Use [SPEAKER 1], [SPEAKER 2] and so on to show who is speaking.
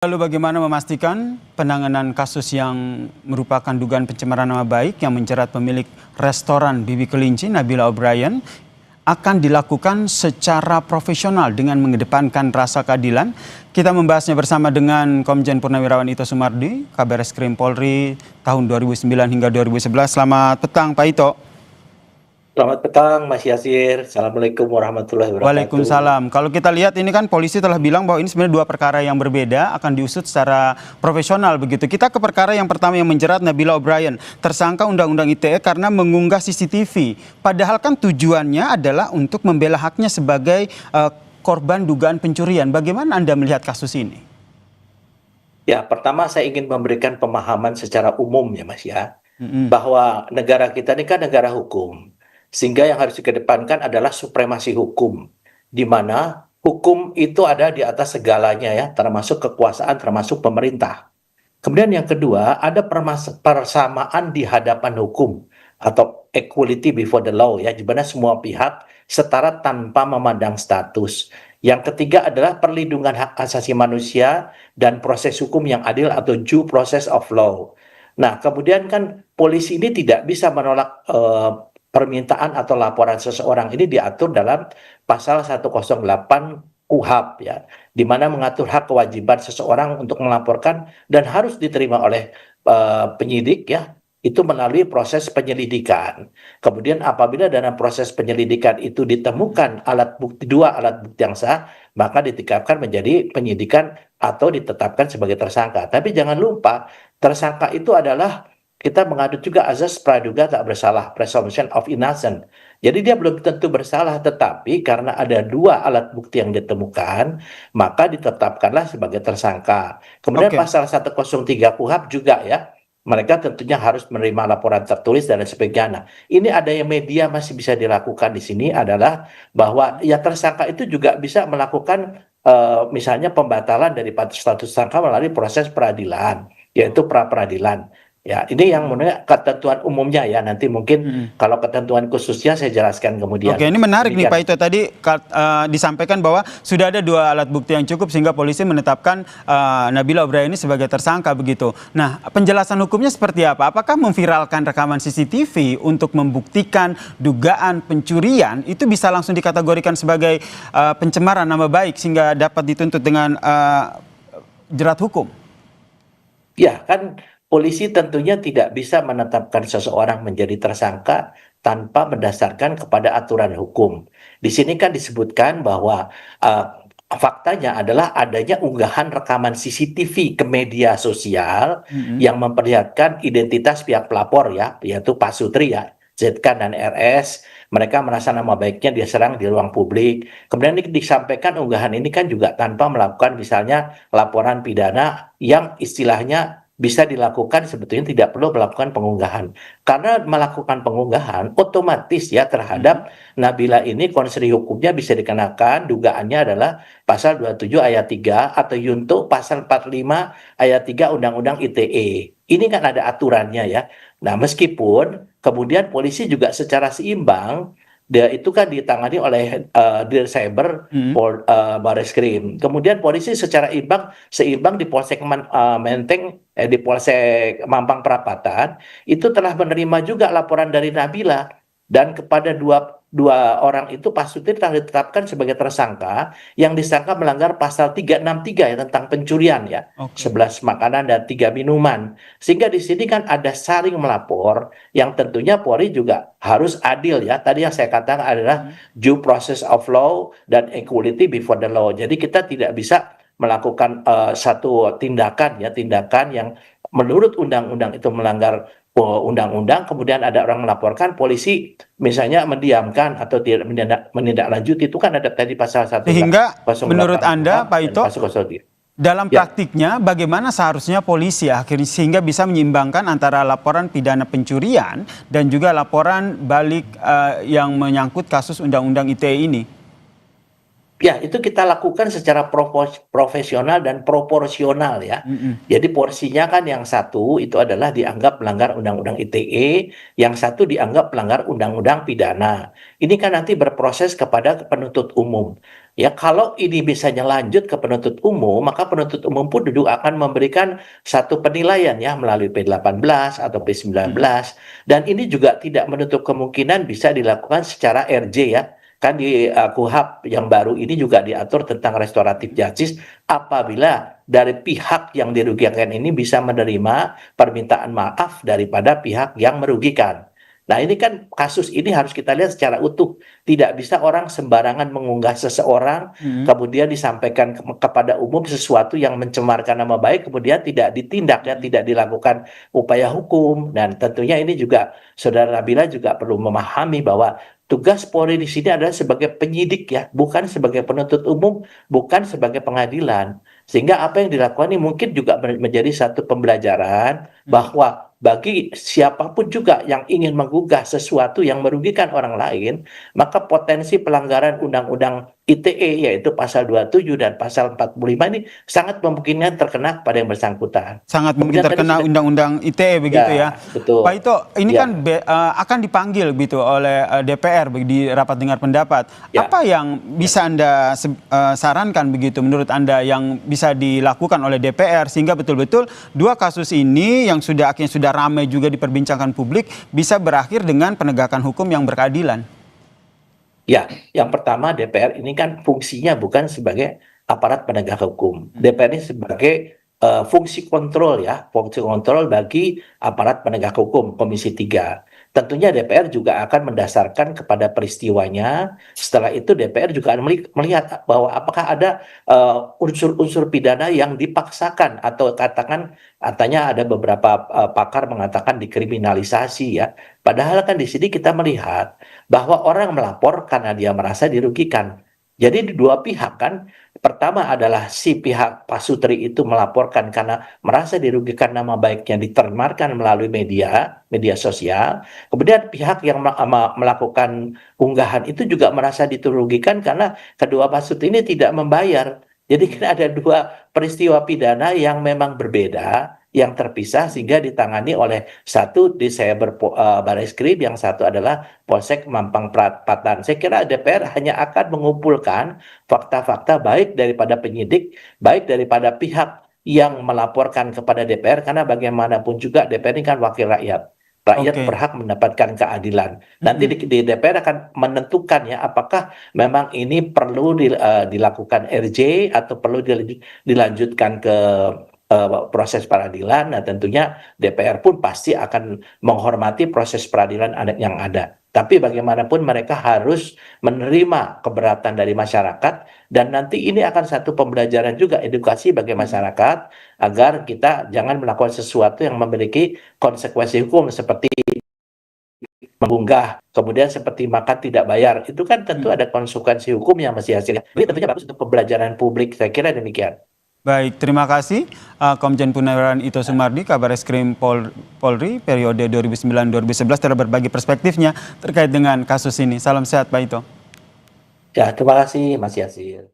[SPEAKER 1] Lalu bagaimana memastikan penanganan kasus yang merupakan dugaan pencemaran nama baik yang menjerat pemilik restoran Bibi Kelinci, Nabila O'Brien, akan dilakukan secara profesional dengan mengedepankan rasa keadilan? Kita membahasnya bersama dengan Komjen Purnawirawan Ito Sumardi, Kabareskrim Polri tahun 2009 hingga 2011. Selamat petang Pak Ito.
[SPEAKER 2] Selamat petang Mas Yasir. Assalamualaikum warahmatullahi wabarakatuh.
[SPEAKER 1] Waalaikumsalam. Kalau kita lihat ini kan polisi telah bilang bahwa ini sebenarnya dua perkara yang berbeda, akan diusut secara profesional begitu. Kita ke perkara yang pertama yang menjerat Nabila O'Brien, tersangka Undang-Undang ITE karena mengunggah CCTV. Padahal kan tujuannya adalah untuk membela haknya sebagai korban dugaan pencurian. Bagaimana Anda melihat kasus ini?
[SPEAKER 2] Ya, pertama saya ingin memberikan pemahaman secara umum ya Mas ya, bahwa negara kita ini kan negara hukum. Sehingga yang harus dikedepankan adalah supremasi hukum, di mana hukum itu ada di atas segalanya ya, termasuk kekuasaan, termasuk pemerintah. Kemudian yang kedua, ada persamaan di hadapan hukum atau equality before the law ya, di mana semua pihak setara tanpa memandang status. Yang ketiga adalah perlindungan hak asasi manusia dan proses hukum yang adil atau due process of law. Nah, kemudian kan polisi ini tidak bisa menolak permintaan atau laporan seseorang. Ini diatur dalam pasal 108 KUHP ya, di mana mengatur hak kewajiban seseorang untuk melaporkan dan harus diterima oleh penyidik ya, itu melalui proses penyelidikan. Kemudian apabila dalam proses penyelidikan itu ditemukan dua alat bukti yang sah, maka ditingkatkan menjadi penyidikan atau ditetapkan sebagai tersangka. Tapi jangan lupa, tersangka itu adalah kita mengadut juga azas praduga tak bersalah, presumption of innocence. Jadi dia belum tentu bersalah, tetapi karena ada dua alat bukti yang ditemukan, maka ditetapkanlah sebagai tersangka. Kemudian pasal 103 KUHP juga ya, mereka tentunya harus menerima laporan tertulis dan sebagainya. Nah, ini ada yang media masih bisa dilakukan di sini adalah bahwa ya tersangka itu juga bisa melakukan misalnya pembatalan dari status tersangka melalui proses peradilan, yaitu pra-peradilan. Ya, ini yang menurut ketentuan umumnya ya. Nanti mungkin kalau ketentuan khususnya saya jelaskan kemudian.
[SPEAKER 1] Oke, ini menarik nih Pak Ito. Tadi disampaikan bahwa sudah ada dua alat bukti yang cukup sehingga polisi menetapkan Nabila O'Brien ini sebagai tersangka begitu. Nah, penjelasan hukumnya seperti apa? Apakah memviralkan rekaman CCTV untuk membuktikan dugaan pencurian itu bisa langsung dikategorikan sebagai pencemaran nama baik sehingga dapat dituntut dengan jerat hukum?
[SPEAKER 2] Ya, kan polisi tentunya tidak bisa menetapkan seseorang menjadi tersangka tanpa mendasarkan kepada aturan hukum. Di sini kan disebutkan bahwa faktanya adalah adanya unggahan rekaman CCTV ke media sosial yang memperlihatkan identitas pihak pelapor ya, yaitu Pak Sutri ya, ZK dan RS. Mereka merasa nama baiknya diserang di ruang publik. Kemudian disampaikan unggahan ini kan juga tanpa melakukan misalnya laporan pidana yang istilahnya bisa dilakukan, sebetulnya tidak perlu melakukan pengunggahan. Karena melakukan pengunggahan otomatis ya terhadap Nabila ini konseri hukumnya bisa dikenakan, dugaannya adalah pasal 27 ayat 3 atau yunto pasal 45 ayat 3 Undang-Undang ITE. Ini kan ada aturannya ya. Nah, meskipun kemudian polisi juga secara seimbang, dia itu kan ditangani oleh Dir Cyber Bareskrim. Kemudian polisi secara seimbang di Polsek Menteng, di Polsek Mampang Perapatan itu telah menerima juga laporan dari Nabila, dan kepada dua orang itu Pak Sutri telah ditetapkan sebagai tersangka yang disangka melanggar pasal 363 ya tentang pencurian ya, 11 makanan dan 3 minuman. Sehingga di sini kan ada saling melapor yang tentunya Polri juga harus adil ya. Tadi yang saya katakan adalah due process of law dan equality before the law. Jadi kita tidak bisa melakukan satu tindakan yang menurut undang-undang itu melanggar undang-undang, kemudian ada orang melaporkan, polisi misalnya mendiamkan atau tidak menindaklanjuti, itu kan ada tadi pasal 1.
[SPEAKER 1] Sehingga menurut Anda Pak Ito, dalam praktiknya bagaimana seharusnya polisi akhirnya sehingga bisa menyeimbangkan antara laporan pidana pencurian dan juga laporan balik yang menyangkut kasus Undang-Undang ITE ini?
[SPEAKER 2] Ya, itu kita lakukan secara profesional dan proporsional ya.
[SPEAKER 1] Mhm.
[SPEAKER 2] Jadi porsinya kan yang satu itu adalah dianggap melanggar Undang-Undang ITE, yang satu dianggap melanggar Undang-Undang Pidana. Ini kan nanti berproses kepada penuntut umum. Ya, kalau ini bisanya lanjut ke penuntut umum, maka penuntut umum pun duduk akan memberikan satu penilaian ya melalui P18 atau P19, dan ini juga tidak menutup kemungkinan bisa dilakukan secara RJ ya. Kan di KUHP yang baru ini juga diatur tentang restoratif justice apabila dari pihak yang dirugikan ini bisa menerima permintaan maaf daripada pihak yang merugikan. Nah, ini kan kasus ini harus kita lihat secara utuh. Tidak bisa orang sembarangan mengunggah seseorang,
[SPEAKER 1] Mhm.
[SPEAKER 2] kemudian disampaikan kepada umum sesuatu yang mencemarkan nama baik, kemudian tidak ditindak ya, tidak dilakukan upaya hukum. Dan tentunya ini juga Saudara Nabila juga perlu memahami bahwa tugas Polri di sini adalah sebagai penyidik ya, bukan sebagai penuntut umum, bukan sebagai pengadilan. Sehingga apa yang dilakukan ini mungkin juga menjadi satu pembelajaran
[SPEAKER 1] Mhm.
[SPEAKER 2] bahwa bagi siapapun juga yang ingin menggugah sesuatu yang merugikan orang lain, maka potensi pelanggaran Undang-Undang ITE yaitu pasal 27 dan pasal 45 ini sangat memungkinkan terkena pada yang bersangkutan.
[SPEAKER 1] Sangat mungkin
[SPEAKER 2] Kemudian tadi
[SPEAKER 1] terkena
[SPEAKER 2] sudah
[SPEAKER 1] Undang-Undang ITE begitu ya.
[SPEAKER 2] ya, betul.
[SPEAKER 1] Pak Ito, ini
[SPEAKER 2] Ya,
[SPEAKER 1] kan akan dipanggil gitu oleh DPR di rapat dengar pendapat.
[SPEAKER 2] ya.
[SPEAKER 1] Apa yang bisa Anda sarankan begitu menurut Anda yang bisa dilakukan oleh DPR sehingga betul-betul dua kasus ini yang akhirnya sudah ramai juga diperbincangkan publik bisa berakhir dengan penegakan hukum yang berkeadilan?
[SPEAKER 2] Ya, yang pertama DPR ini kan fungsinya bukan sebagai aparat penegak hukum.
[SPEAKER 1] Mhm.
[SPEAKER 2] DPR ini sebagai fungsi kontrol ya, fungsi kontrol bagi aparat penegak hukum, Komisi 3. Tentunya DPR juga akan mendasarkan kepada peristiwanya. Setelah itu DPR juga akan melihat bahwa apakah ada unsur-unsur pidana yang dipaksakan atau katakan katanya ada beberapa pakar mengatakan dikriminalisasi ya. Padahal kan di sini kita melihat bahwa orang melapor karena dia merasa dirugikan. Jadi di dua pihak kan, pertama adalah si pihak Pak Sutri itu melaporkan karena merasa dirugikan nama baiknya ditermarkan melalui media sosial. Kemudian pihak yang melakukan unggahan itu juga merasa dirugikan karena kedua Pak Sutri ini tidak membayar. Jadi kan ada dua peristiwa pidana yang memang berbeda, yang terpisah sehingga ditangani oleh satu di Cyber Barreskrim, yang satu adalah Polsek Mampang Perapatan. Saya kira DPR hanya akan mengumpulkan fakta-fakta baik daripada penyidik, baik daripada pihak yang melaporkan kepada DPR, karena bagaimanapun juga DPR ini kan wakil rakyat. Rakyat
[SPEAKER 1] Oke.
[SPEAKER 2] berhak mendapatkan keadilan. Nanti
[SPEAKER 1] Mhm.
[SPEAKER 2] di DPR akan menentukan ya apakah memang ini perlu dilakukan RJ atau perlu dilanjutkan ke proses peradilan. Nah, tentunya DPR pun pasti akan menghormati proses peradilan yang ada. Tapi bagaimanapun mereka harus menerima keberatan dari masyarakat, dan nanti ini akan satu pembelajaran juga, edukasi bagi
[SPEAKER 1] Mhm.
[SPEAKER 2] masyarakat agar kita jangan melakukan sesuatu yang memiliki konsekuensi hukum seperti mengunggah, kemudian seperti makan tidak bayar. Itu kan tentu
[SPEAKER 1] Mhm.
[SPEAKER 2] ada konsekuensi hukum yang masih hasilnya. Ini
[SPEAKER 1] Betul.
[SPEAKER 2] tentunya bagus untuk pembelajaran publik. Saya kira demikian.
[SPEAKER 1] Baik, terima kasih Komjen Purnawirawan Ito Sumardi, Kabareskrim Polri periode 2009-2011 telah berbagi perspektifnya terkait dengan kasus ini. Salam sehat Pak Ito.
[SPEAKER 2] Ya, terima kasih Mas Yasir.